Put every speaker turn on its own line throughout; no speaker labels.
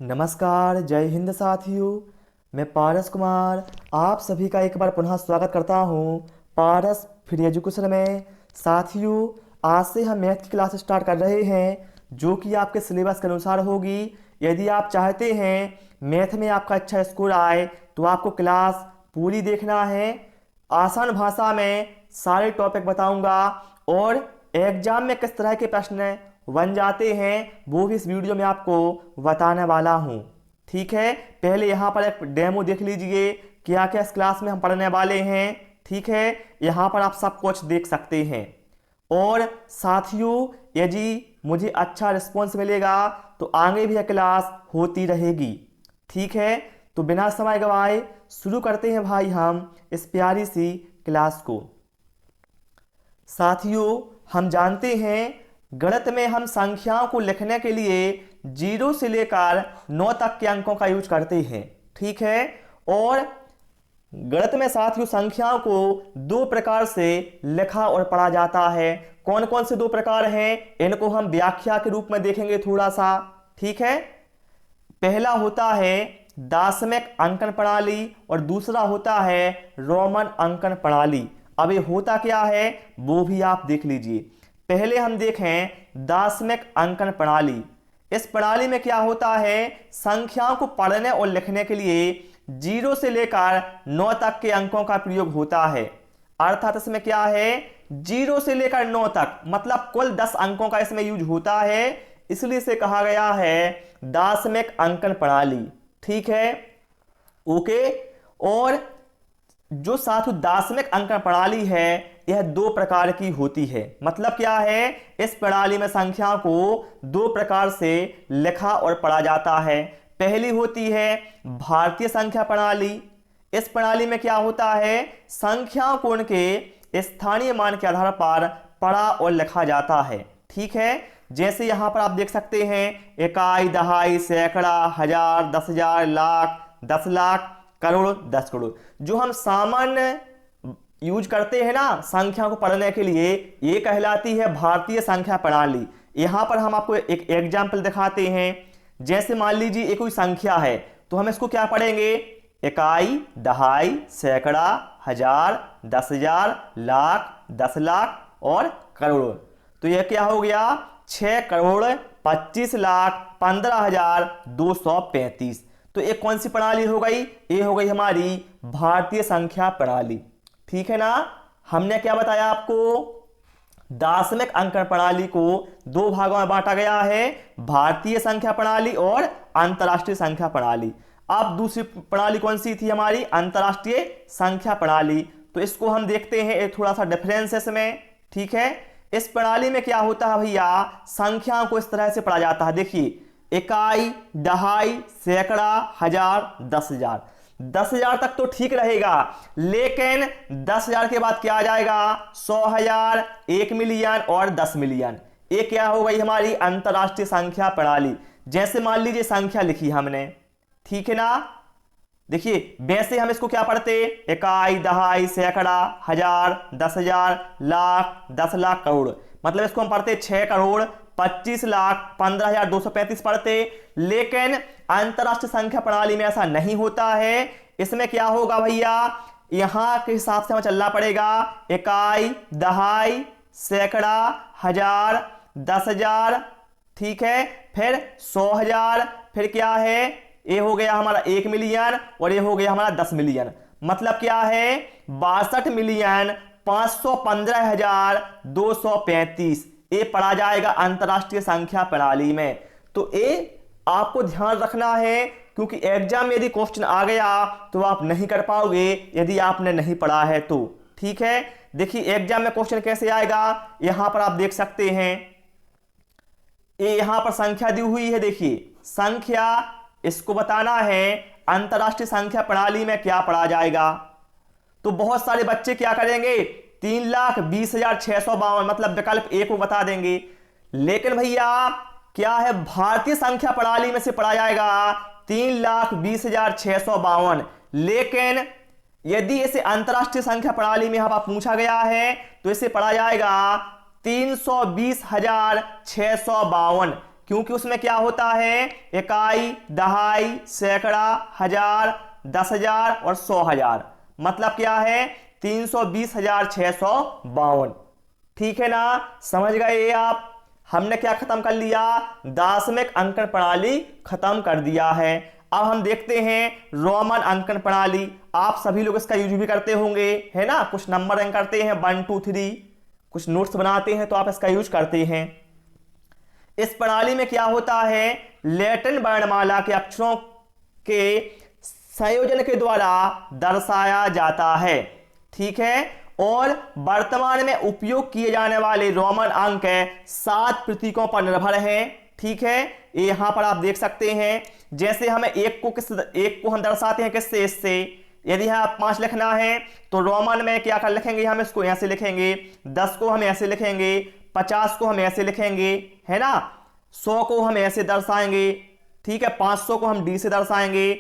नमस्कार, जय हिंद साथियों। मैं पारस कुमार आप सभी का एक बार पुनः स्वागत करता हूं पारस फ्री एजुकेशन में। साथियों, आज से हम मैथ की क्लास स्टार्ट कर रहे हैं जो कि आपके सिलेबस के अनुसार होगी। यदि आप चाहते हैं मैथ में आपका अच्छा स्कोर आए तो आपको क्लास पूरी देखना है। आसान भाषा में सारे टॉपिक बताऊंगा और एग्जाम में किस तरह के प्रश्न बन जाते हैं वो भी इस वीडियो में आपको बताने वाला हूँ। ठीक है, पहले यहाँ पर एक डेमो देख लीजिए क्या क्या इस क्लास में हम पढ़ने वाले हैं। ठीक है, यहाँ पर आप सब कुछ देख सकते हैं। और साथियों, यदि मुझे अच्छा रिस्पॉन्स मिलेगा तो आगे भी यह क्लास होती रहेगी। ठीक है, तो बिना समय गवाए शुरू करते हैं भाई हम इस प्यारी सी क्लास को। साथियों, हम जानते हैं गणित में हम संख्याओं को लिखने के लिए 0 से लेकर 9 तक के अंकों का यूज करते हैं। ठीक है, और गणित में साथियों संख्याओं को 2 प्रकार से लिखा और पढ़ा जाता है। कौन कौन से 2 प्रकार हैं इनको हम व्याख्या के रूप में देखेंगे थोड़ा सा। ठीक है, पहला होता है दशमिक अंकन प्रणाली और दूसरा होता है रोमन अंकन प्रणाली। अब ये होता क्या है वो भी आप देख लीजिए। पहले हम देखें दशमिक अंकन प्रणाली। इस प्रणाली में क्या होता है, संख्याओं को पढ़ने और लिखने के लिए 0 से लेकर 9 तक के अंकों का प्रयोग होता है। अर्थात इसमें क्या है, 0 से लेकर 9 तक मतलब कुल 10 अंकों का इसमें यूज होता है, इसलिए इसे कहा गया है दशमिक अंकन प्रणाली। ठीक है, ओके। और जो साथियों दशमिक अंकन प्रणाली है यह 2 प्रकार की होती है। मतलब क्या है, इस प्रणाली में संख्याओं को 2 प्रकार से लिखा और पढ़ा जाता है। पहली होती है भारतीय संख्या प्रणाली। इस प्रणाली में क्या होता है, संख्याओं को उनके स्थानीय मान के आधार पर पढ़ा और लिखा जाता है। ठीक है, जैसे यहां पर आप देख सकते हैं इकाई, दहाई, सैकड़ा, हजार, 10,000, लाख, 10 लाख, करोड़, 10 करोड़। जो हम सामान्य यूज करते हैं ना संख्या को पढ़ने के लिए, ये कहलाती है भारतीय संख्या प्रणाली। यहां पर हम आपको एक एग्जाम्पल दिखाते हैं। जैसे मान लीजिए एक कोई संख्या है तो हम इसको क्या पढ़ेंगे, इकाई, दहाई, सैकड़ा, हजार, 10,000, लाख, 10 लाख और करोड़। तो यह क्या हो गया, 6 करोड़ 25 लाख 15,235। तो एक कौन सी प्रणाली हो गई, ये हो गई हमारी भारतीय संख्या प्रणाली। ठीक है ना। हमने क्या बताया आपको, दशमिक अंकन प्रणाली को 2 भागों में बांटा गया है, भारतीय संख्या प्रणाली और अंतरराष्ट्रीय संख्या प्रणाली। अब दूसरी प्रणाली कौन सी थी हमारी, अंतरराष्ट्रीय संख्या प्रणाली। तो इसको हम देखते हैं थोड़ा सा डिफरेंस इसमें। ठीक है, इस प्रणाली में क्या होता है भैया, संख्याओं को इस तरह से पढ़ा जाता है। देखिए इकाई, दहाई, सैकड़ा, हजार, 10,000। 10,000 तक तो ठीक रहेगा, लेकिन 10,000 के बाद क्या आ जाएगा, 100,000, 1 मिलियन और 10 मिलियन। ये क्या हो गई हमारी अंतरराष्ट्रीय संख्या प्रणाली। जैसे मान लीजिए संख्या लिखी हमने, ठीक है ना। देखिए वैसे हम इसको क्या पढ़ते, इकाई, दहाई, सैकड़ा, हजार, 10,000, लाख, 10 लाख, करोड़। मतलब इसको हम पढ़ते 6 करोड़ 25 लाख 15,235 पढ़ते। लेकिन अंतरराष्ट्रीय संख्या प्रणाली में ऐसा नहीं होता है। इसमें क्या होगा भैया, यहां के हिसाब से हमें चलना पड़ेगा, इकाई, दहाई, सैकड़ा, हजार, 10,000, ठीक है, फिर 100,000, फिर क्या है, ये हो गया हमारा 1 मिलियन और ये हो गया हमारा 10 मिलियन। मतलब क्या है, 62,515,235 ये पढ़ा जाएगा अंतरराष्ट्रीय संख्या प्रणाली में। तो ये आपको ध्यान रखना है, क्योंकि एग्जाम में यदि क्वेश्चन आ गया तो आप नहीं कर पाओगे यदि आपने नहीं पढ़ा है तो। ठीक है, देखिए एग्जाम में क्वेश्चन कैसे आएगा, यहां पर आप देख सकते हैं, ये यहां पर संख्या दी हुई है। देखिए संख्या, इसको बताना है अंतरराष्ट्रीय संख्या प्रणाली में क्या पढ़ा जाएगा। तो बहुत सारे बच्चे क्या करेंगे, 3,20,652 मतलब विकल्प ए को बता देंगे। लेकिन भैया क्या है, भारतीय संख्या प्रणाली में से पढ़ा जाएगा 3,20,652। लेकिन यदि इसे अंतरराष्ट्रीय संख्या प्रणाली में यहाँ पूछा गया है तो इसे पढ़ा जाएगा 320,652। क्योंकि उसमें क्या होता है, इकाई, दहाई, सैकड़ा, हजार, 10,000 और 100,000। मतलब क्या है, 320,652। ठीक है ना, समझ गए आप। हमने क्या खत्म कर लिया, दाशमिक अंकन प्रणाली खत्म कर दिया है। अब हम देखते हैं रोमन अंकन प्रणाली। आप सभी लोग इसका यूज भी करते होंगे, है ना, कुछ नंबर अंक करते हैं 1 2 3, कुछ नोट्स बनाते हैं तो आप इसका यूज करते हैं। इस प्रणाली में क्या होता है, लैटिन वर्णमाला के अक्षरों के संयोजन के द्वारा दर्शाया जाता है। ठीक है, और वर्तमान में उपयोग किए जाने वाले रोमन अंक 7 प्रतीकों पर निर्भर हैं। ठीक है, ये यहां पर आप देख सकते हैं। जैसे हमें एक को हम दर्शाते हैं किससे, इससे। यदि आप 5 लिखना है तो रोमन में क्या कर लिखेंगे, हम इसको ऐसे लिखेंगे। 10 को हम ऐसे लिखेंगे, 50 को हम ऐसे लिखेंगे, है ना। 100 को हम ऐसे दर्शाएंगे, ठीक है। 500 को हम डी से दर्शाएंगे,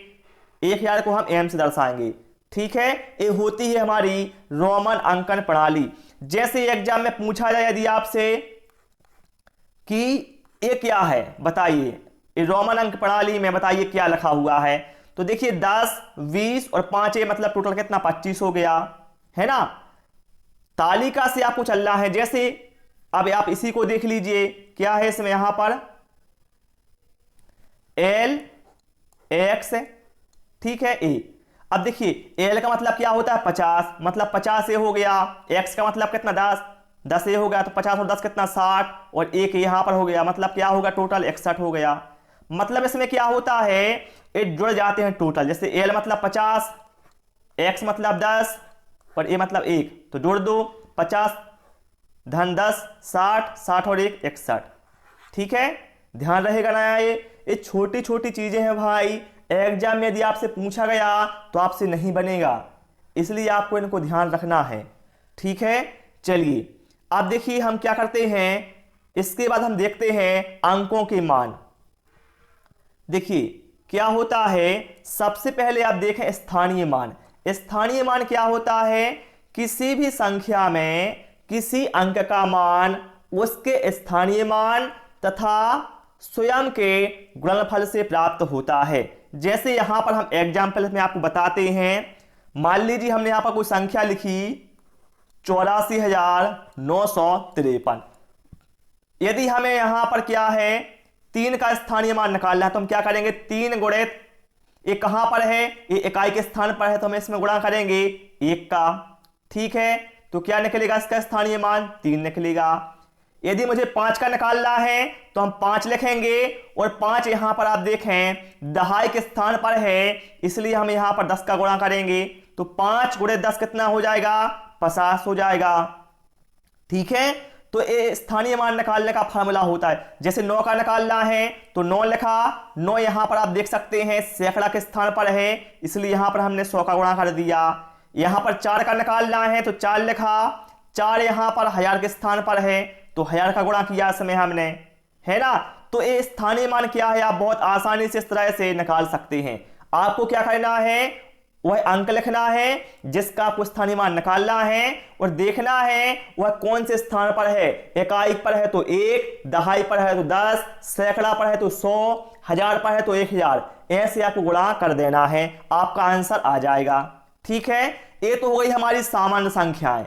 1000 को हम एम से दर्शाएंगे। ठीक है, ये होती है हमारी रोमन अंकन प्रणाली। जैसे एग्जाम में पूछा जाए यदि आपसे कि ये क्या है, बताइए, ये रोमन अंक प्रणाली में बताइए क्या लिखा हुआ है। तो देखिए 10, 20 और 5, मतलब टोटल कितना, 25 हो गया, है ना। तालिका से आपको चलना है। जैसे अब आप इसी को देख लीजिए, क्या है इसमें, यहां पर एल एक्स, ठीक है, ए। अब देखिए एल का मतलब क्या होता है, 50, मतलब 50 ए हो गया। एक्स का मतलब कितना, 10, 10 ए हो गया, तो 50 और 10 कितना, 60, और एक यहां पर हो गया, मतलब क्या होगा, टोटल 61 हो गया। मतलब इसमें क्या होता है, ये जुड़ जाते हैं टोटल। जैसे एल मतलब 50, एक्स मतलब 10 और ए मतलब 1, तो जोड़ दो, 50 धन 10 60, 60 और 1 61। ठीक है, ध्यान रहेगा ना। ये छोटी छोटी चीजें हैं भाई, एग्जाम में यदि आपसे पूछा गया तो आपसे नहीं बनेगा, इसलिए आपको इनको ध्यान रखना है। ठीक है, चलिए अब देखिए हम क्या करते हैं। इसके बाद हम देखते हैं अंकों के मान। देखिए क्या होता है, सबसे पहले आप देखें स्थानीय मान। स्थानीय मान क्या होता है, किसी भी संख्या में किसी अंक का मान उसके स्थानीय मान तथा स्वयं के गुणनफल से प्राप्त होता है। जैसे यहां पर हम एग्जाम्पल में आपको बताते हैं। मान लीजिए हमने यहां पर कोई संख्या लिखी 84,953। यदि हमें यहां पर क्या है, 3 का स्थानीय मान निकालना है तो हम क्या करेंगे, 3 गुणित, ये कहां पर है, ये इकाई के स्थान पर है तो हम इसमें गुणा करेंगे 1 का। ठीक है, तो क्या निकलेगा, इसका स्थानीय मान 3 निकलेगा। यदि मुझे 5 का निकालना है तो हम 5 लिखेंगे, और 5 यहां पर आप देखें दहाई के स्थान पर है, इसलिए हम यहां पर 10 का गुणा करेंगे, तो 5 गुणे 10 कितना हो जाएगा, 50 हो जाएगा। ठीक है, तो ये स्थानीय मान निकालने का फार्मूला होता है। जैसे 9 का निकालना है तो 9 लिखा, 9 यहां पर आप देख सकते हैं सैकड़ा के स्थान पर है, इसलिए यहां पर हमने 100 का गुणा कर दिया। यहां पर 4 का निकालना है तो 4 लिखा, 4 यहां पर 1000 के स्थान पर है तो 1000 का गुणा किया इसमें हमने, है ना। तो ये स्थानीय मान क्या है, आप बहुत आसानी से इस तरह से निकाल सकते हैं। आपको क्या करना है, वह अंक लिखना है जिसका आपको स्थानीय मान निकालना है, और देखना है वह कौन से स्थान पर है। इकाई पर है तो 1, दहाई पर है तो 10, सैकड़ा पर है तो 100, 1000 पर है तो 1000, ऐसे आपको गुणा कर देना है, आपका आंसर आ जाएगा। ठीक है, ये तो हो गई हमारी सामान्य संख्याएं।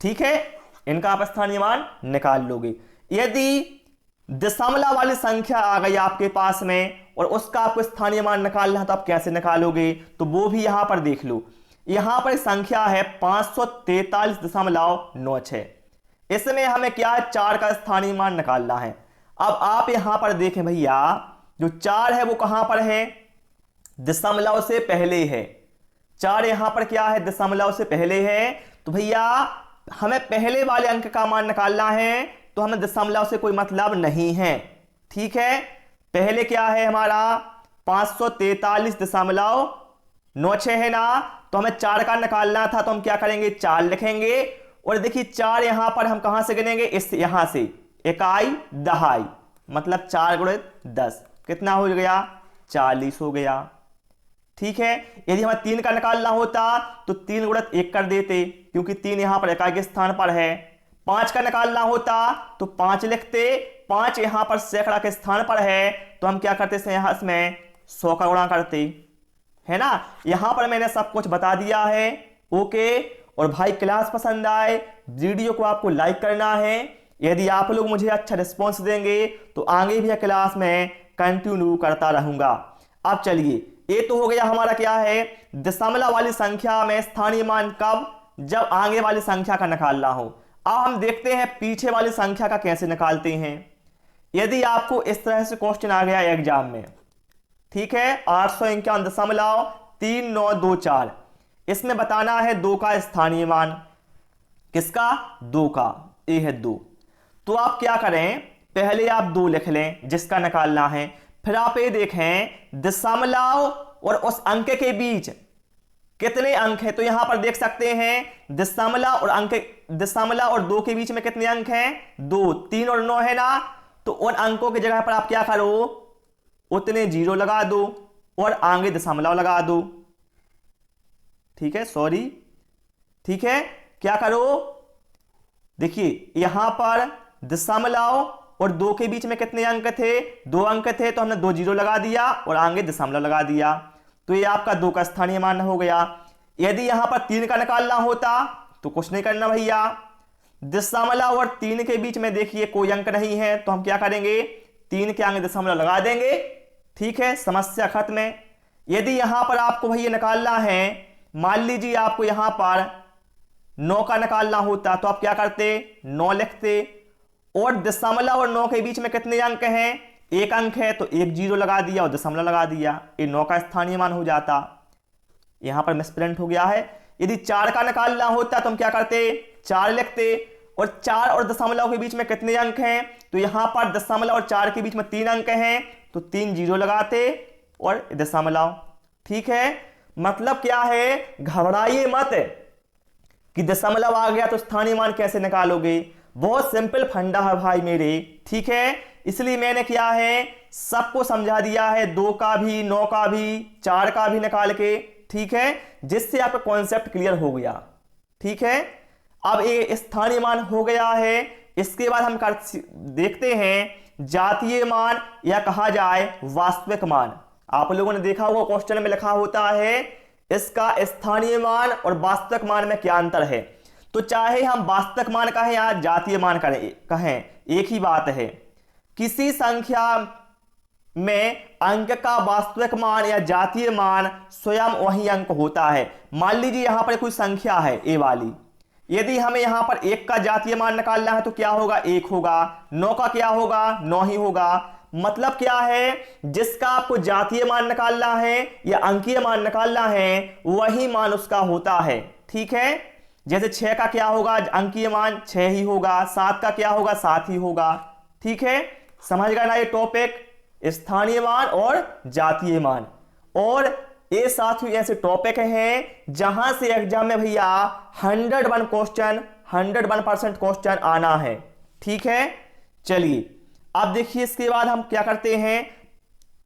ठीक है, इनका आप स्थानीय मान निकाल लोगे। यदि दशमलव वाली संख्या आ गई आपके पास में और उसका आपको स्थानीय मान निकालना है तो आप कैसे निकालोगे, तो वो भी यहां पर देख लो। यहां पर संख्या है 543.96। इसमें हमें क्या है, 4 का स्थानीय मान निकालना है। अब आप यहां पर देखें भैया, जो 4 है वो कहां पर है, दशमलव से पहले है। 4 यहां पर क्या है, दशमलव से पहले है, तो भैया हमें पहले वाले अंक का मान निकालना है, तो हमें दशमलव से कोई मतलब नहीं है। ठीक है, पहले क्या है हमारा 543.96 है ना, तो हमें 4 का निकालना था, तो हम क्या करेंगे, 4 लिखेंगे। और देखिए 4 यहां पर हम कहां से गिनेंगे, इस यहां से, इकाई दहाई, मतलब 4 गुणित 10 कितना हो गया, 40 हो गया। ठीक है, यदि हमें 3 का निकालना होता तो 3 गुणित 1 कर देते, क्योंकि 3 यहां पर इकाई के स्थान पर है। 5 का निकालना होता तो 5 लिखते, 5 यहां पर सैकड़ा के स्थान पर है तो हम क्या करते हैं, यहां इसमें 100 का गुणा करते, है ना। यहां पर मैंने सब कुछ बता दिया है। ओके, और भाई क्लास पसंद आए वीडियो को आपको लाइक करना है। यदि आप लोग मुझे अच्छा रिस्पॉन्स देंगे तो आगे भी क्लास में कंटिन्यू करता रहूंगा। अब चलिए, ये तो हो गया हमारा क्या है, दशमलव वाली संख्या में स्थानीय मान कब, जब आगे वाली संख्या का निकालना हो। अब हम देखते हैं पीछे वाली संख्या का कैसे निकालते हैं। यदि आपको इस तरह से क्वेश्चन आ गया एग्जाम में, ठीक है, 851.3924, इसमें बताना है 2 का स्थानीय मान। किसका? 2 का। ए है 2। तो आप क्या करें, पहले आप 2 लिख लें जिसका निकालना है, फिर आप ये देखें दशमलव और उस अंक के बीच कितने अंक हैं। तो यहां पर देख सकते हैं दशमलव और 2 के बीच में कितने अंक हैं, 2, 3 और 9 है ना। तो उन अंकों की जगह पर आप क्या करो, उतने 0 लगा दो और आगे दशमलव लगा दो। ठीक है, सॉरी, ठीक है, क्या करो, देखिए यहां पर दशमलव और 2 के बीच में कितने अंक थे, 2 अंक थे, तो हमने 2 0 लगा दिया और आगे दशमलव लगा दिया। तो ये आपका 2 का स्थानीय मान हो गया। यदि यहां पर 3 का निकालना होता तो कुछ नहीं करना भैया, दशमलव और 3 के बीच में देखिए कोई अंक नहीं है, तो हम क्या करेंगे, 3 के आगे दशमलव लगा देंगे। ठीक है, समस्या खत्म है। यदि यहां पर आपको भैया निकालना है, मान लीजिए आपको यहां पर 9 का निकालना होता तो आप क्या करते, 9 लिखते, और दशमलव और 9 के बीच में कितने अंक हैं, 1 अंक है, तो 1 0 लगा दिया और दशमलव लगा दिया, ये 9 का स्थानीय मान हो जाता। यहां पर मिसप्रिंट हो गया है। यदि 4 का निकालना होता तो हम क्या करते, 4 लिखते, और 4 और दशमलव के बीच में कितने अंक हैं, तो यहां पर दशमलव और 4 के बीच में 3 अंक हैं, तो 3 0 लगाते और दशमलव। ठीक है, मतलब क्या है, घबराइए मत कि दशमलव आ गया तो स्थानीय मान कैसे निकालोगे, बहुत सिंपल फंडा है भाई मेरे। ठीक है, इसलिए मैंने क्या है, सबको समझा दिया है, 2 का भी, 9 का भी, 4 का भी निकाल के। ठीक है, जिससे आपका कॉन्सेप्ट क्लियर हो गया। ठीक है, अब ये स्थानीय मान हो गया है। इसके बाद हम देखते हैं जातीय मान या कहा जाए वास्तविक मान। आप लोगों ने देखा होगा क्वेश्चन में लिखा होता है इसका स्थानीय मान और वास्तविक मान में क्या अंतर है। तो चाहे हम वास्तविक मान कहें या जातीय मान कहें, एक ही बात है। किसी संख्या में अंक का वास्तविक मान या जातीय मान स्वयं वही अंक होता है। मान लीजिए यहां पर कोई संख्या है ए वाली, यदि हमें यहां पर 1 का जातीय मान निकालना है तो क्या होगा, 1 होगा। 9 का क्या होगा, 9 ही होगा। मतलब क्या है, जिसका आपको जातीय मान निकालना है या अंकीय मान निकालना है वही मान उसका होता है। ठीक है, जैसे 6 का क्या होगा, अंकीय मान 6 ही होगा, 7 का क्या होगा, 7 ही होगा। ठीक है, समझ गए ना ये टॉपिक, स्थानीय मान और जातीय मान। और ये साथ ही ऐसे टॉपिक हैं जहां से एग्जाम में भैया 101% क्वेश्चन आना है। ठीक है, चलिए अब देखिए इसके बाद हम क्या करते हैं,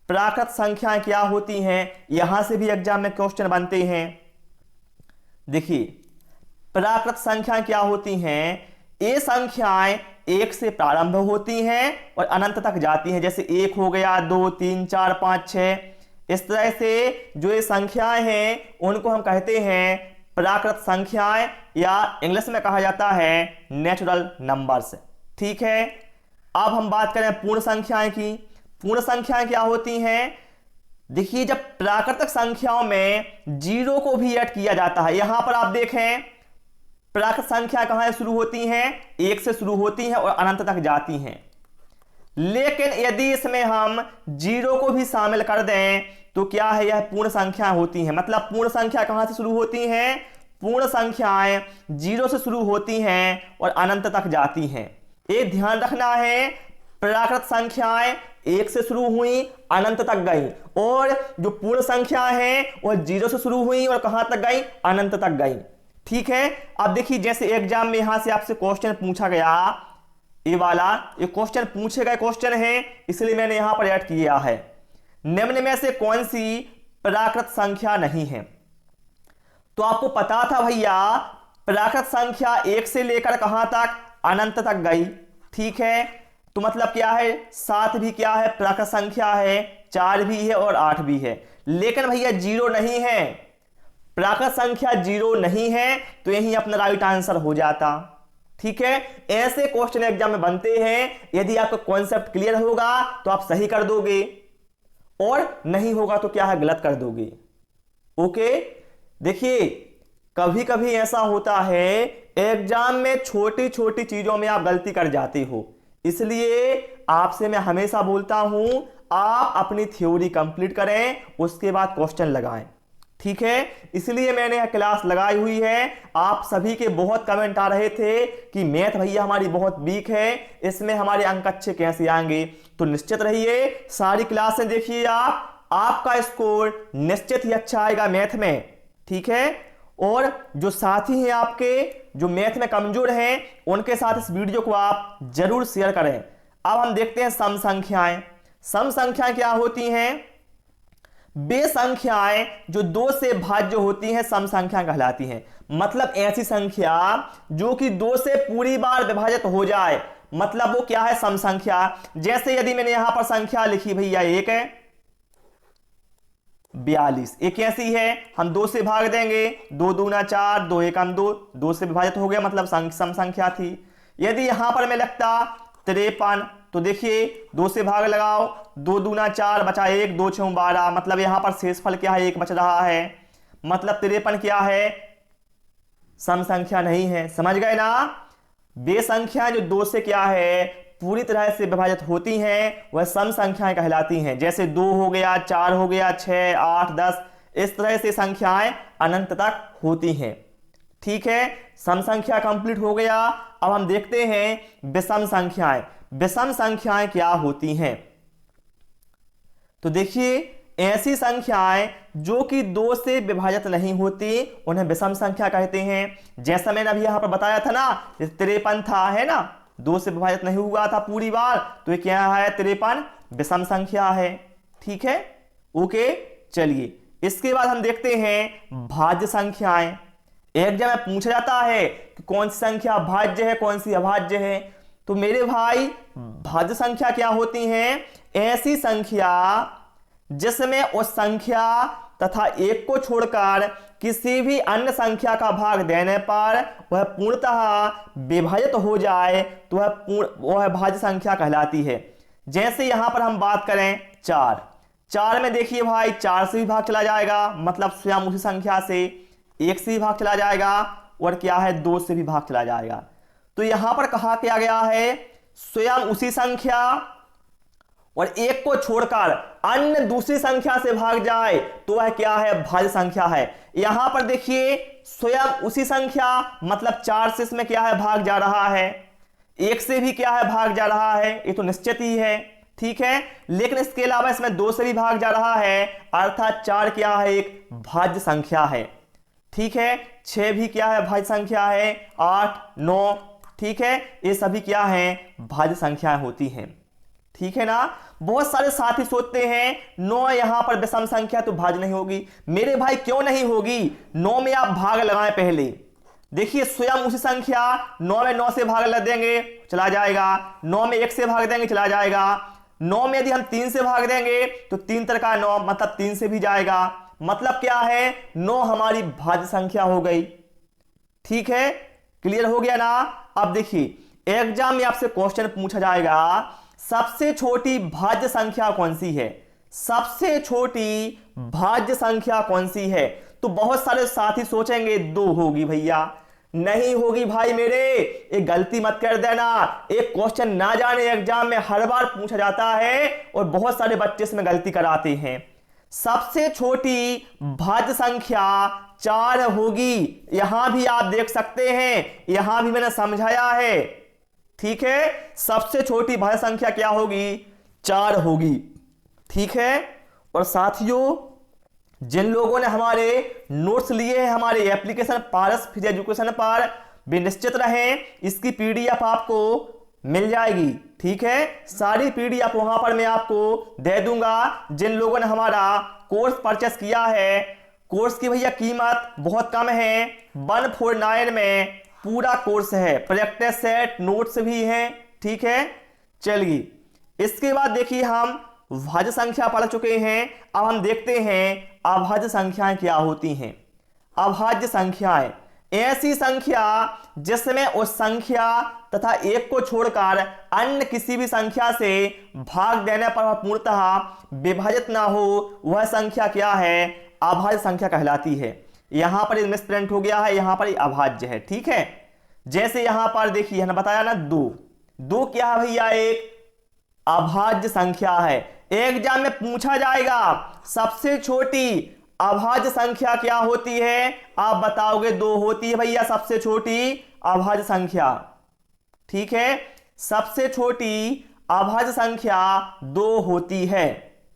प्राकृत संख्याएं क्या होती हैं, यहां से भी एग्जाम में क्वेश्चन बनते हैं। देखिए प्राकृत संख्याएं क्या होती हैं, ये संख्याएं 1 से प्रारंभ होती हैं और अनंत तक जाती हैं। जैसे 1 हो गया, 2, 3, 4, 5, 6, इस तरह से जो ये संख्याएं हैं उनको हम कहते हैं प्राकृत संख्याएं, या इंग्लिश में कहा जाता है नेचुरल नंबर्स। ठीक है, अब हम बात करें पूर्ण संख्याएं की। पूर्ण संख्याएं क्या होती हैं, देखिए जब प्राकृतिक संख्याओं में 0 को भी ऐड किया जाता है। यहां पर आप देखें प्राकृत संख्या कहां से शुरू होती हैं, 1 से शुरू होती हैं और अनंत तक जाती हैं। लेकिन यदि इसमें हम 0 को भी शामिल कर दें तो क्या है, यह पूर्ण संख्या होती हैं। मतलब पूर्ण संख्या कहां से शुरू होती हैं, पूर्ण संख्याएं 0 से शुरू होती हैं और अनंत तक जाती हैं। एक ध्यान रखना है, प्राकृत संख्याएं 1 से शुरू हुई, अनंत तक गई, और जो पूर्ण संख्या है वह 0 से शुरू हुई और कहां तक गई, अनंत तक गई। ठीक है, अब देखिए जैसे एग्जाम में यहां से आपसे क्वेश्चन पूछा गया, ये वाला ये क्वेश्चन पूछे गए क्वेश्चन है, इसलिए मैंने यहां पर ऐड किया है, निम्न में से कौन सी प्राकृत संख्या नहीं है। तो आपको पता था भैया प्राकृत संख्या 1 से लेकर कहां तक, अनंत तक गई। ठीक है, तो मतलब क्या है, 7 भी क्या है, प्राकृत संख्या है, 4 भी है और 8 भी है। लेकिन भैया 0 नहीं है, प्राकृत संख्या 0 नहीं है, तो यही अपना राइट आंसर हो जाता। ठीक है, ऐसे क्वेश्चन एग्जाम में बनते हैं। यदि आपका कॉन्सेप्ट क्लियर होगा तो आप सही कर दोगे, और नहीं होगा तो क्या है, गलत कर दोगे। ओके, देखिए कभी कभी ऐसा होता है एग्जाम में छोटी छोटी चीजों में आप गलती कर जाते हो, इसलिए आपसे मैं हमेशा बोलता हूं आप अपनी थ्योरी कंप्लीट करें, उसके बाद क्वेश्चन लगाएं। ठीक है, इसलिए मैंने यह क्लास लगाई हुई है। आप सभी के बहुत कमेंट आ रहे थे कि मैथ भैया हमारी बहुत वीक है, इसमें हमारे अंक अच्छे कैसे आएंगे। तो निश्चित रहिए, सारी क्लासें देखिए आप, आपका स्कोर निश्चित ही अच्छा आएगा मैथ में। ठीक है, और जो साथी हैं आपके जो मैथ में कमजोर हैं, उनके साथ इस वीडियो को आप जरूर शेयर करें। अब हम देखते हैं सम संख्याएं। सम संख्याएं क्या होती हैं? वे संख्याएं जो 2 से भाज्य होती हैं सम संख्या कहलाती हैं। मतलब ऐसी संख्या जो कि 2 से पूरी बार विभाजित हो जाए, मतलब वो क्या है, सम संख्या। जैसे यदि मैंने यहां पर संख्या लिखी भैया 1 है, 42, एक ऐसी है, हम 2 से भाग देंगे, 2 दूना 4, 2 एकम 2, 2 से विभाजित हो गया, मतलब सम संख्या थी। यदि यहां पर मैं लिखता 53, तो देखिए 2 से भाग लगाओ, 2 दूना 4 बचा 1, 2 6 12, मतलब यहां पर शेषफल क्या है, 1 बच रहा है, मतलब 53 क्या है, सम संख्या नहीं है। समझ गए ना? वे संख्या जो 2 से क्या है, पूरी तरह से विभाजित होती हैं, वह सम संख्याएं कहलाती हैं। जैसे 2 हो गया, 4 हो गया, 6, 8, 10, इस तरह से संख्याएं अनंत तक होती हैं। ठीक है, सम संख्या कंप्लीट हो गया। अब हम देखते हैं विषम संख्याएं। विषम संख्याएं क्या होती हैं? तो देखिए ऐसी संख्याएं जो कि 2 से विभाजित नहीं होती, उन्हें विषम संख्या कहते हैं। जैसा मैंने अभी यहां पर बताया था ना, 53 था, है ना, 2 से विभाजित नहीं हुआ था पूरी बार, तो ये क्या है, 53 विषम संख्या है। ठीक है, ओके, चलिए इसके बाद हम देखते हैं भाज्य संख्याएं। एग्जाम में पूछा जाता है कि कौन सी संख्या भाज्य है, कौन सी अभाज्य है। तो मेरे भाई भाज्य संख्या क्या होती हैं? ऐसी संख्या जिसमें उस संख्या तथा 1 को छोड़कर किसी भी अन्य संख्या का भाग देने पर वह पूर्णतः विभाजित हो जाए, तो वह भाज्य संख्या कहलाती है। जैसे यहां पर हम बात करें 4 में देखिए भाई 4 से भी भाग चला जाएगा, मतलब स्वयं उसी संख्या से, 1 से भी भाग चला जाएगा, और क्या है, 2 से भी भाग चला जाएगा। तो यहां पर कहा क्या गया है, स्वयं उसी संख्या और 1 को छोड़कर अन्य दूसरी संख्या से भाग जाए तो वह क्या है, भाज्य संख्या है। यहां पर देखिए स्वयं उसी संख्या, मतलब 4 से इसमें क्या है, भाग जा रहा है, 1 से भी क्या है, भाग जा रहा है, ये तो निश्चित ही है। ठीक है, लेकिन इसके अलावा इसमें 2 से भी भाग जा रहा है, अर्थात 4 क्या है, एक भाज्य संख्या है। ठीक है, 6 भी क्या है, भाज्य संख्या है, 8, 9, ठीक है, ये सभी क्या है, भाज्य संख्याएं होती हैं। ठीक है ना? बहुत सारे साथी सोचते हैं 9 यहां पर विषम संख्या, तो भाज्य नहीं होगी। मेरे भाई क्यों नहीं होगी? 9 में आप भाग लगाएं पहले, देखिए स्वयं उसी संख्या, 9 में 9 से भाग लग देंगे चला जाएगा, 9 में 1 से भाग देंगे चला जाएगा, 9 में यदि हम 3 से भाग देंगे तो 3 तरका 9, मतलब 3 से भी जाएगा, मतलब क्या है, 9 हमारी भाज्य संख्या हो गई। ठीक है, क्लियर हो गया ना? अब देखिए एग्जाम में आपसे क्वेश्चन पूछा जाएगा, सबसे छोटी भाज्य संख्या कौन सी है? सबसे छोटी भाज्य संख्या कौन सी है? तो बहुत सारे साथी सोचेंगे 2 होगी भैया, नहीं होगी भाई मेरे, एक गलती मत कर देना। एक क्वेश्चन ना जाने एग्जाम में हर बार पूछा जाता है और बहुत सारे बच्चे इसमें गलती कराते हैं। सबसे छोटी भाज्य संख्या 4 होगी, यहां भी आप देख सकते हैं, यहां भी मैंने समझाया है। ठीक है, सबसे छोटी भाज्य संख्या क्या होगी? 4 होगी। ठीक है, और साथियों जिन लोगों ने हमारे नोट्स लिए हैं हमारे एप्लीकेशन पारस फिजिक्स एजुकेशन पर, भी निश्चित रहें इसकी पीडीएफ आपको मिल जाएगी। ठीक है, सारी पीडीएफ वहां पर मैं आपको दे दूंगा। जिन लोगों ने हमारा कोर्स परचेस किया है, कोर्स की भैया कीमत बहुत कम है, 149 में पूरा कोर्स है, प्रैक्टिस सेट नोट्स भी हैं। ठीक है, चलिए इसके बाद देखिए हम भाज्य संख्या पढ़ चुके हैं। अब हम देखते हैं अभाज्य संख्याएं क्या होती हैं। अभाज्य संख्याएं ऐसी संख्या जिसमें उस संख्या तथा एक को छोड़कर अन्य किसी भी संख्या से भाग देने पर पूर्णतः विभाजित ना हो, वह संख्या क्या है? अभाज्य संख्या कहलाती है। यहां पर मिसप्रिंट हो गया है, यहां पर अभाज्य है, ठीक है। जैसे यहां पर देखिए हमने बताया ना दो क्या है भैया? एक अभाज्य संख्या है। एग्जाम में पूछा जाएगा सबसे छोटी अभाज्य संख्या क्या होती है? आप बताओगे 2 होती है भैया सबसे छोटी अभाज्य संख्या, ठीक है। सबसे छोटी अभाज्य संख्या 2 होती है।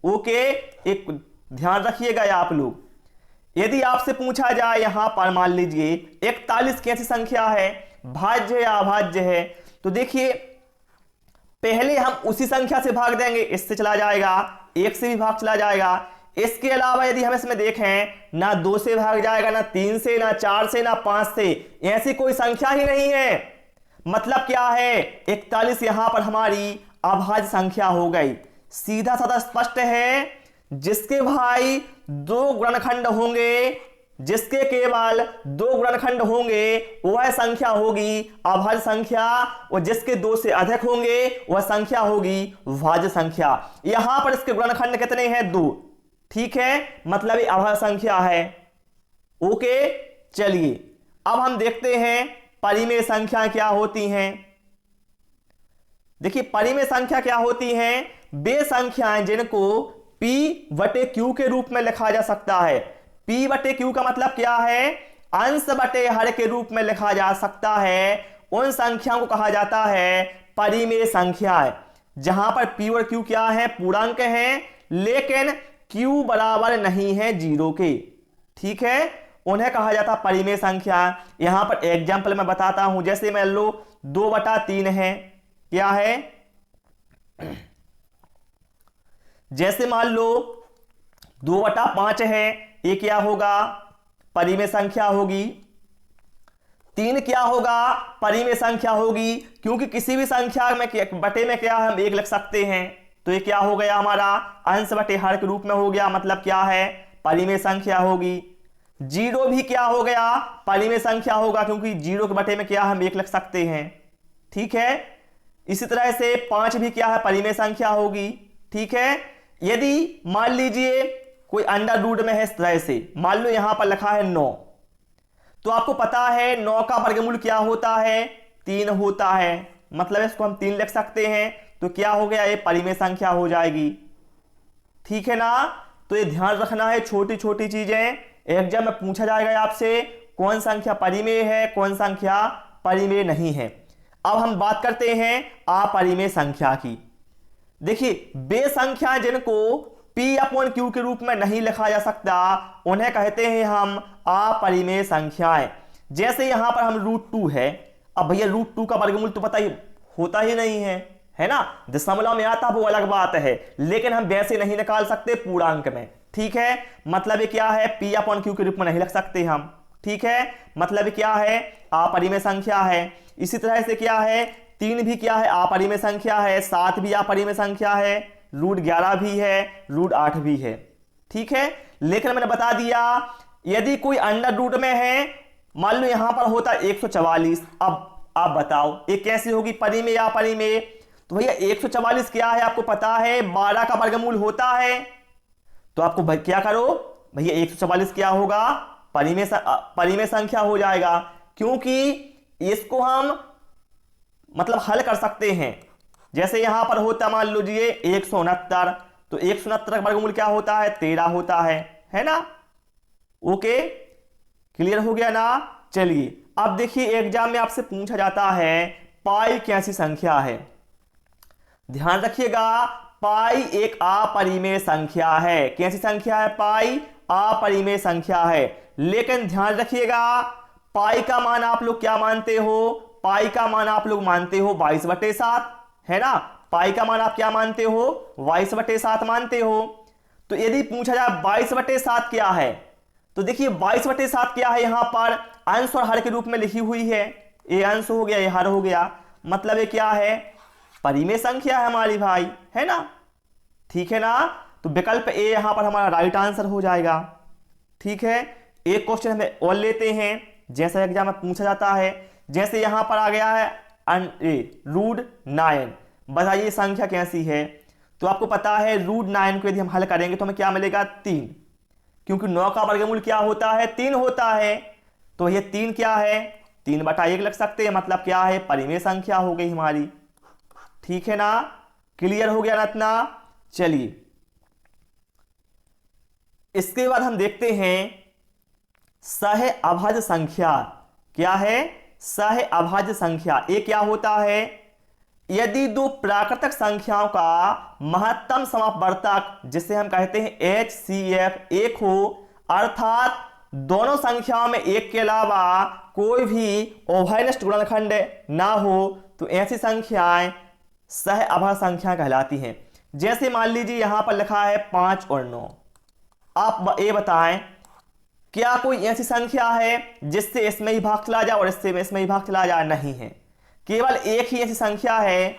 ओके, एक ध्यान रखिएगा आप लोग। यदि आपसे पूछा जाए यहां पर मान लीजिए 41 कैसी संख्या है, भाज्य या अभाज्य है, तो देखिए पहले हम उसी संख्या से भाग देंगे, इससे चला जाएगा, 1 से भी भाग चला जाएगा। इसके अलावा यदि हम इसमें देखें ना 2 से भाग जाएगा, ना 3 से, ना 4 से, ना 5 से, ऐसी कोई संख्या ही नहीं है। मतलब क्या है? 41 यहां पर हमारी अभाज्य संख्या हो गई। सीधा साधा स्पष्ट है, जिसके भाई 2 गुणनखंड होंगे, जिसके केवल 2 गुणनखंड होंगे वह संख्या होगी अभाज्य संख्या, और जिसके 2 से अधिक होंगे वह संख्या होगी भाज्य संख्या। यहां पर इसके गुणनखंड कितने हैं? 2, ठीक है, मतलब ये अभाज्य संख्या है। ओके, चलिए अब हम देखते हैं परिमेय संख्या क्या होती हैं। देखिए परिमेय संख्या क्या होती हैं? वे संख्याएं जिनको P/Q के रूप में लिखा जा सकता है। P/Q का मतलब क्या है? अंश बटे हर के रूप में लिखा जा सकता है। उन संख्याओं को कहा जाता है परिमेय संख्याएं, जहां पर P और Q क्या है? पूर्णांक हैं, लेकिन Q बराबर नहीं है 0 के, ठीक है, उन्हें कहा जाता है परिमेय संख्या। यहां पर एग्जाम्पल मैं बताता हूं। जैसे मान लो 2/3 है, क्या है? जैसे मान लो 2/5 है, ये क्या होगा? परिमेय संख्या होगी। 3 क्या होगा? परिमेय संख्या होगी, क्योंकि किसी भी संख्या में बटे में क्या हम 1 लिख सकते हैं, तो ये क्या हो गया हमारा? अंश बटे हर के रूप में हो गया, मतलब क्या है? परिमेय संख्या होगी। 0 भी क्या हो गया? परिमेय संख्या होगा, क्योंकि 0 के बटे में क्या हम 1 लिख सकते हैं, ठीक है। इसी तरह से 5 भी क्या है? परिमेय संख्या होगी, ठीक है। यदि मान लीजिए कोई अंडर रूट में है इस तरह से, मान लो यहां पर लिखा है 9, तो आपको पता है 9 का वर्गमूल क्या होता है? 3 होता है, मतलब इसको हम 3 लिख सकते हैं, तो क्या हो गया? ये परिमेय संख्या हो जाएगी, ठीक है ना। तो ये ध्यान रखना है, छोटी छोटी चीजें एग्जाम में पूछा जाएगा आपसे, कौन संख्या परिमेय है, कौन संख्या परिमेय नहीं है। अब हम बात करते हैं अपरिमेय संख्या की। देखिए वे संख्याएं जिनको P/Q के रूप में नहीं लिखा जा सकता, उन्हें कहते हैं हम अपरिमेय संख्याएं। जैसे यहां पर हम √2 है, अब भैया √2 का वर्गमूल तो पता ही होता ही नहीं है ना। दशमलव में आता वो अलग बात है, लेकिन हम वैसे नहीं निकाल सकते पूर्णांक में, ठीक है। मतलब ये क्या है? P/Q के रूप में नहीं लिख सकते हम, ठीक है। मतलब क्या है? अपरिमेय संख्या है। इसी तरह से क्या है? 3 भी क्या है? अपरिमेय संख्या है। 7 भी अपरिमेय संख्या है। √11 भी है, √8 भी है, ठीक है। लेकिन मैंने बता दिया यदि कोई अंडर रूट में है, मान लो यहां पर होता 144, अब आप बताओ ये कैसे होगी? परिमेय या अपरिमेय? तो भैया 144 क्या है? आपको पता है 12 का वर्गमूल होता है, तो आपको क्या करो भैया 144 क्या होगा? परिमेय संख्या हो जाएगा, क्योंकि इसको हम मतलब हल कर सकते हैं। जैसे यहां पर होता मान लीजिए 169, तो 169 का वर्गमूल क्या होता है? 13 होता है ना। ओके, क्लियर हो गया ना। चलिए अब देखिए एग्जाम में आपसे पूछा जाता है पाई कैसी संख्या है। ध्यान रखिएगा, पाई एक अपरिमेय संख्या है। कैसी संख्या है? पाई अपरिमेय संख्या है। लेकिन ध्यान रखिएगा पाई का मान आप लोग क्या मानते हो? पाई का मान आप लोग मानते हो 22/7, है ना। पाई का मान आप क्या मानते हो? 22/7 मानते हो। तो यदि पूछा जाए 22/7 क्या है, तो देखिए 22/7 क्या है? यहां पर अंश और हर के रूप में लिखी हुई है। ये अंश हो गया, ये हर हो गया। मतलब ये क्या है? परिमेय संख्या है हमारी भाई, है ना, ठीक है ना। तो विकल्प ए यहां पर हमारा राइट आंसर हो जाएगा। ठीक है, एक क्वेश्चन हमें और लेते हैं, जैसा एग्जाम में पूछा जाता है। जैसे यहां पर आ गया है रूट 9, बताइए संख्या कैसी है। तो आपको पता है रूट 9 को यदि हम हल करेंगे तो हमें क्या मिलेगा 3, क्योंकि 9 का वर्गमूल क्या होता है 3 होता है। तो ये 3 क्या है 3/1 लग सकते हैं, मतलब क्या है परिमेय संख्या हो गई हमारी। ठीक है ना, क्लियर हो गया ना इतना। चलिए इसके बाद हम देखते हैं सह अभाज्य संख्या। क्या है सह अभाज्य संख्या। ये क्या होता है, यदि दो प्राकृतिक संख्याओं का महत्तम समापवर्तक जिसे हम कहते हैं HCF एक हो, अर्थात दोनों संख्याओं में एक के अलावा कोई भी उभयनिष्ठ गुणनखंड ना हो, तो ऐसी संख्याएं सह अभाज्य संख्या कहलाती हैं। जैसे मान लीजिए यहां पर लिखा है 5 और 9। आप ये बताएं क्या कोई ऐसी संख्या है जिससे इसमें ही भाग चला जाए और इसमें ही भाग चला जाए? नहीं है। केवल एक ही ऐसी संख्या है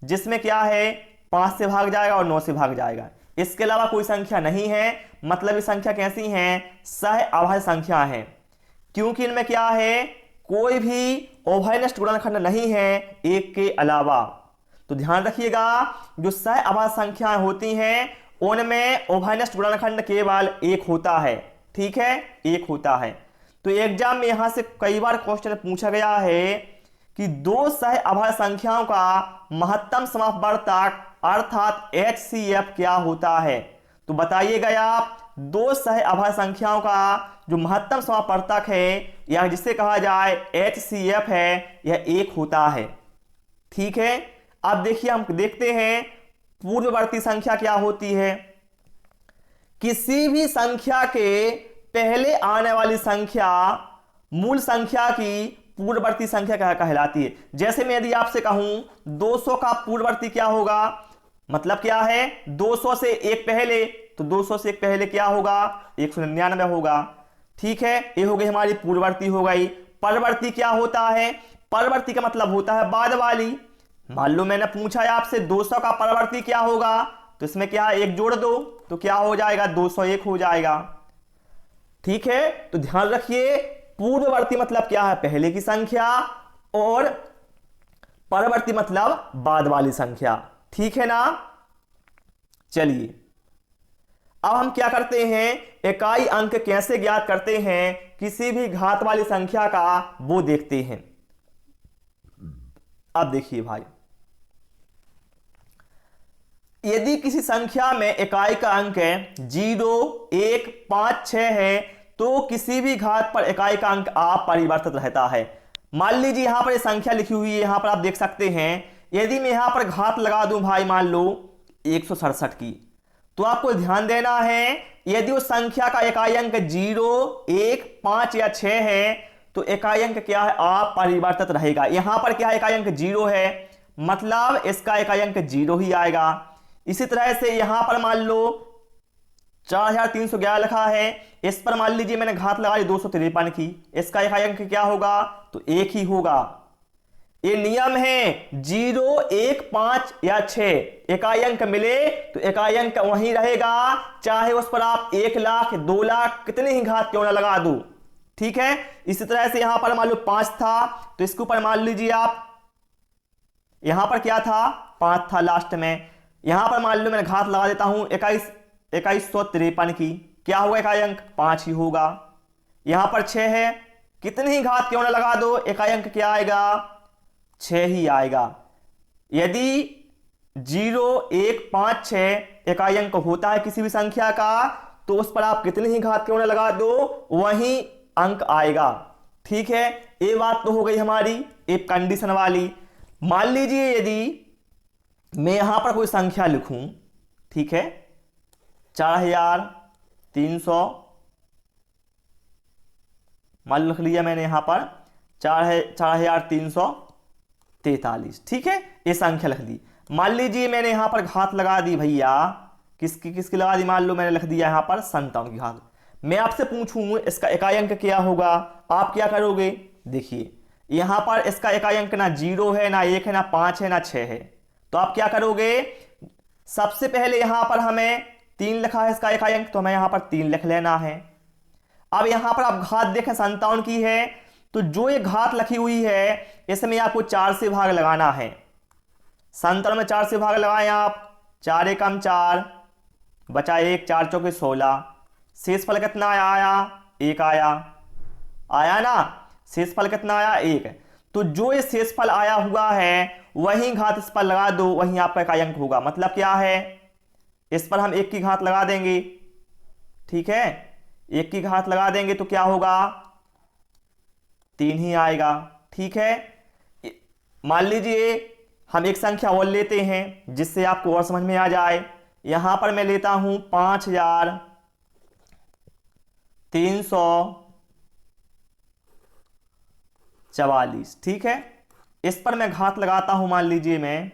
जिसमें क्या है 5 से भाग जाएगा और 9 से भाग जाएगा, इसके अलावा कोई संख्या नहीं है। मतलब ये संख्या कैसी है सह अभाज्य संख्या है, क्योंकि इनमें क्या है कोई भी उभयनिष्ठ गुणनखंड नहीं है एक के अलावा। तो ध्यान रखिएगा जो सह अभाज्य संख्याएं होती हैं उनमें उभयनिष्ठ गुणनखंड केवल एक होता है। ठीक है, एक होता है। तो एग्जाम में यहां से कई बार क्वेश्चन पूछा गया है कि दो सह अभाज्य संख्याओं का महत्तम समापवर्तक अर्थात HCF क्या होता है। तो बताइएगा आप दो सह अभाज्य संख्याओं का जो महत्तम समापवर्तक है या जिसे कहा जाए HCF है, यह एक होता है। ठीक है, अब देखिए हम देखते हैं पूर्ववर्ती संख्या क्या होती है। किसी भी संख्या के पहले आने वाली संख्या मूल संख्या की पूर्ववर्ती संख्या कहलाती है। जैसे मैं यदि आपसे कहूं 200 का पूर्ववर्ती क्या होगा, मतलब क्या है 200 से एक पहले, तो 200 से एक पहले क्या होगा 199 होगा। ठीक है, ये हो गई हमारी पूर्ववर्ती हो गई। परवर्ती क्या होता है, परवर्ती का मतलब होता है बाद वाली। मान लो मैंने पूछा है आपसे 200 का परवर्ती क्या होगा, तो इसमें क्या एक जोड़ दो तो क्या हो जाएगा 201 हो जाएगा। ठीक है, तो ध्यान रखिए पूर्ववर्ती मतलब क्या है पहले की संख्या और परवर्ती मतलब बाद वाली संख्या। ठीक है ना। चलिए अब हम क्या करते हैं इकाई अंक कैसे ज्ञात करते हैं किसी भी घात वाली संख्या का वो देखते हैं। अब देखिए भाई, यदि किसी संख्या में इकाई का अंक 0, 1, 5, 6 है तो किसी भी घात पर इकाई का अंक अपरिवर्तित रहता है। मान लीजिए यहां पर संख्या लिखी हुई है, यहां पर आप देख सकते हैं। यदि मैं यहां पर घात लगा दूं भाई मान लो 167 की, तो आपको ध्यान देना है यदि उस संख्या का इकाई अंक 0, 1, 5 या 6 है तो इकाई अंक क्या है अपरिवर्तित रहेगा। यहां पर क्या है इकाई अंक 0 है, मतलब इसका इकाई अंक 0 ही आएगा। इसी तरह से यहां पर मान लो 4311 लिखा है, इस पर मान लीजिए मैंने घात लगा ली 253 की, इसका इकाई अंक क्या होगा तो 1 ही होगा। ये नियम है 0, 1, 5 या 6 इकाई अंक मिले तो इकाई अंक वहीं रहेगा, चाहे उस पर आप 1 लाख 2 लाख कितने ही घात क्यों ना लगा दो। ठीक है, इसी तरह से यहां पर मान लो 5 था तो इसके ऊपर मान लीजिए आप यहां पर क्या था 5 था लास्ट में, यहां पर मान लो मैंने घात लगा देता हूं 2153 की, क्या होगा इकाई अंक 5 ही होगा। यहां पर 6 है, कितने ही घात क्यों ना लगा दो इकाई अंक क्या आएगा 6 ही आएगा। यदि 0, 1, 5, 6 इकाई अंक होता है किसी भी संख्या का तो उस पर आप कितने ही घात क्यों ना लगा दो वही अंक आएगा। ठीक है, ये बात तो हो गई हमारी एक कंडीशन वाली। मान लीजिए यदि मैं यहां पर कोई संख्या लिखूं, ठीक है 4300 मान लिख लिया मैंने यहां पर 4343, ठीक है ये संख्या लिख दी। मान लीजिए मैंने यहां पर घात लगा दी भैया, किसकी लगा दी, मान लो मैंने लिख दिया यहां पर 57 की घात। मैं आपसे पूछूं इसका इकाई अंक क्या होगा, आप क्या करोगे। देखिए यहां पर इसका इकाई अंक ना 0 है ना 1 है ना 5 है ना 6 है, तो आप क्या करोगे, सबसे पहले यहां पर हमें 3 लिखा है इसका इकाई अंक, तो हमें यहां पर 3 लिख लेना है। अब यहां पर आप घात देखें 57 की है, तो जो ये घात लिखी हुई है इसमें आपको 4 से भाग लगाना है। 57 में 4 से भाग लगाएं आप, 4 एकम 4, बचा 1, 4 चौके 16। शेषफल कितना आया, 1 आया ना, शेषफल कितना आया, 1। तो जो ये शेषफल आया हुआ है वही घात इस पर लगा दो, वही आपका इकाई अंक होगा। मतलब क्या है, इस पर हम 1 की घात लगा देंगे, ठीक है, 1 की घात लगा देंगे तो क्या होगा, 3 ही आएगा। ठीक है, मान लीजिए हम एक संख्या और लेते हैं जिससे आपको और समझ में आ जाए। यहां पर मैं लेता हूं 5344। ठीक है, इस पर मैं घात लगाता हूं, मान लीजिए मैं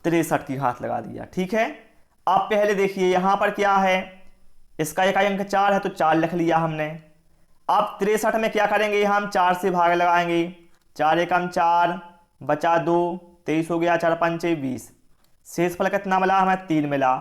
63 की घात लगा दिया। ठीक है, अब पहले देखिए यहां पर क्या है, इसका इकाई अंक 4 है तो 4 लिख लिया हमने। अब 63 में क्या करेंगे, हम 4 से भाग लगाएंगे, 4 एकम 4, बचा 2, 23 हो गया, 4 पंचे 20। शेषफल कितना मिला, हमें 3 मिला।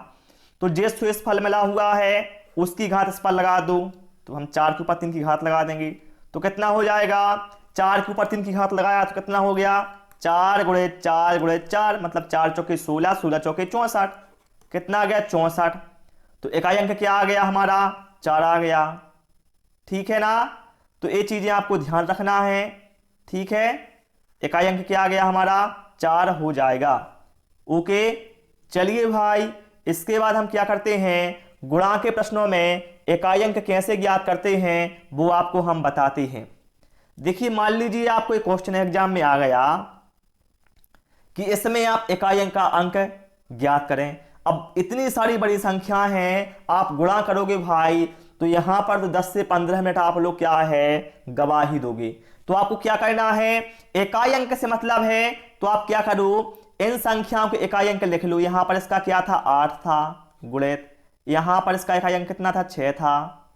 तो जिस शेषफल मिला हुआ है उसकी घात इस पर लगा दो, तो हम 4 के ऊपर 3 की घात लगा देंगे, तो कितना हो जाएगा, 4 के ऊपर 3 की घात लगाया तो कितना हो गया, 4 गुणे 4 गुणे 4, मतलब 4 चौके 16, 16 चौके 64, कितना आ गया, 64। तो इकाई अंक क्या आ गया हमारा, 4 आ गया। ठीक है ना, तो ये चीजें आपको ध्यान रखना है। ठीक है, इकाई अंक क्या आ गया हमारा, 4 हो जाएगा। ओके, चलिए भाई, इसके बाद हम क्या करते हैं, गुणा के प्रश्नों में इकाई अंक कैसे ज्ञात करते हैं वो आपको हम बताते हैं। देखिए मान लीजिए आपको एक क्वेश्चन एग्जाम में आ गया कि इसमें आप इकाई अंक का अंक ज्ञात करें। अब इतनी सारी बड़ी संख्या हैं, आप गुणा करोगे भाई तो यहां पर तो 10 से 15 मिनट आप लोग क्या है गवाही दोगे। तो आपको क्या करना है, इकाई अंक से मतलब है, तो आप क्या करो, इन संख्याओं के इकाई अंक लिख लो। यहां पर इसका क्या था, 8 था गुणित, यहां पर इसका इकाई अंक कितना था, 6 था,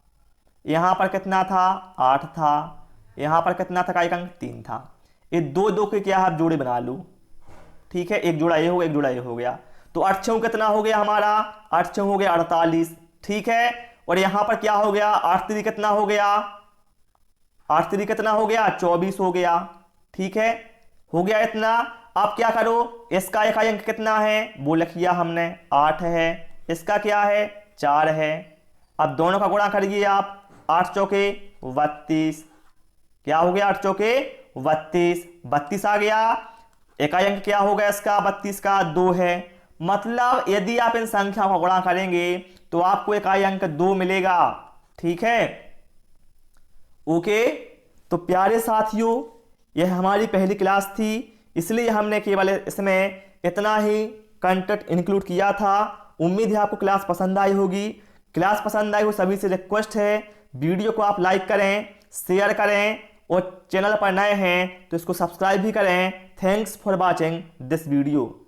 यहां पर कितना था, 8 था, यहां पर कितना था, इकाई अंक 3 था। ये दो दो के क्या आप जोड़े बना लो। ठीक है, एक जोड़ा ये हो गया, एक जोड़ा ये हो गया, तो 8 छः कितना हो गया हमारा, 8 छः हो गया 48। ठीक है, और यहां पर क्या हो गया, 8 3 कितना हो गया, 8 3 कितना हो गया, 24 हो गया। ठीक है, हो गया इतना। आप क्या करो, इसका इकाई अंक कितना है वो लिख लिया हमने, 8 है, इसका क्या है, 4 है। अब दोनों का गुणा करिए आप, 8 चौके 32, क्या हो गया, 8 चौके 32, 32 आ गया। इकाई अंक क्या हो गया इसका, 32 का 2 है। मतलब यदि आप इन संख्याओं का गुणा करेंगे तो आपको इकाई अंक 2 मिलेगा। ठीक है, ओके। तो प्यारे साथियों, यह हमारी पहली क्लास थी, इसलिए हमने केवल इसमें इतना ही कंटेंट इंक्लूड किया था। उम्मीद है आपको क्लास पसंद आई होगी। क्लास पसंद आई हो सभी से रिक्वेस्ट है, वीडियो को आप लाइक करें, शेयर करें, और चैनल पर नए हैं तो इसको सब्सक्राइब भी करें। Thanks for watching this video.